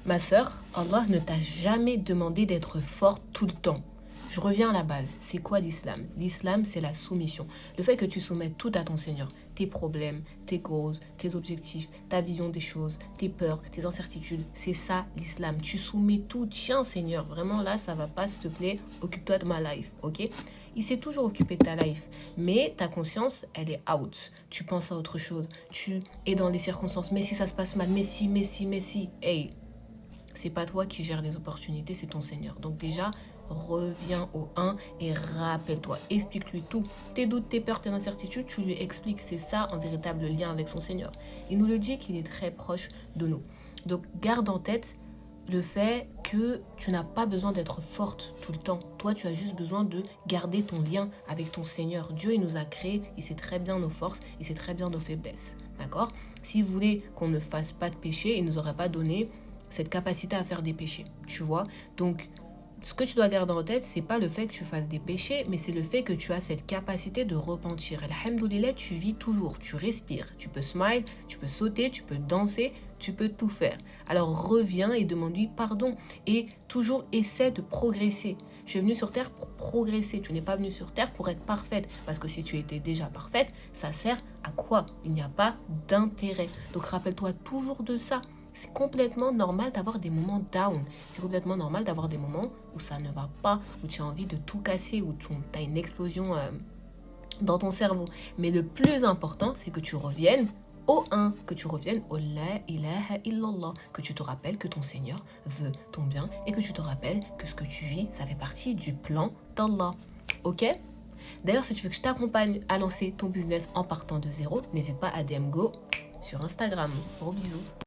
Ma sœur, Allah ne t'a jamais demandé d'être forte tout le temps. Je reviens à la base. C'est quoi l'islam? L'islam, c'est la soumission. Le fait que tu soumettes tout à ton Seigneur. Tes problèmes, tes causes, tes objectifs, ta vision des choses, tes peurs, tes incertitudes. C'est ça l'islam. Tu soumets tout. Tiens, Seigneur, vraiment là, ça va pas, s'il te plaît. Occupe-toi de ma life, ok? Il s'est toujours occupé de ta life. Mais ta conscience, elle est out. Tu penses à autre chose. Tu es dans les circonstances. Mais si ça se passe mal, mais si, mais si, mais si. Hey, c'est pas toi qui gères les opportunités, c'est ton Seigneur. Donc déjà, reviens au 1 et rappelle-toi, explique-lui tout. Tes doutes, tes peurs, tes incertitudes, tu lui expliques. C'est ça un véritable lien avec son Seigneur. Il nous le dit qu'il est très proche de nous. Donc garde en tête le fait que tu n'as pas besoin d'être forte tout le temps. Toi, tu as juste besoin de garder ton lien avec ton Seigneur. Dieu, il nous a créés, il sait très bien nos forces, il sait très bien nos faiblesses. D'accord? S'il voulait qu'on ne fasse pas de péché, il ne nous aurait pas donné cette capacité à faire des péchés, tu vois. Donc, ce que tu dois garder en tête, c'est pas le fait que tu fasses des péchés, mais c'est le fait que tu as cette capacité de repentir. Alhamdoulilah, tu vis toujours, tu respires, tu peux smile, tu peux sauter, tu peux danser, tu peux tout faire. Alors reviens et demande-lui pardon et toujours essaie de progresser. Tu es venu sur terre pour progresser, tu n'es pas venu sur terre pour être parfaite, parce que si tu étais déjà parfaite, ça sert à quoi? Il n'y a pas d'intérêt. Donc rappelle-toi toujours de ça. C'est complètement normal d'avoir des moments down. C'est complètement normal d'avoir des moments où ça ne va pas, où tu as envie de tout casser, où tu as une explosion dans ton cerveau. Mais le plus important, c'est que tu reviennes au 1, que tu reviennes au La ilaha illallah, que tu te rappelles que ton Seigneur veut ton bien et que tu te rappelles que ce que tu vis, ça fait partie du plan d'Allah. Ok? D'ailleurs, si tu veux que je t'accompagne à lancer ton business en partant de zéro, n'hésite pas à DM Go sur Instagram. Gros bisous.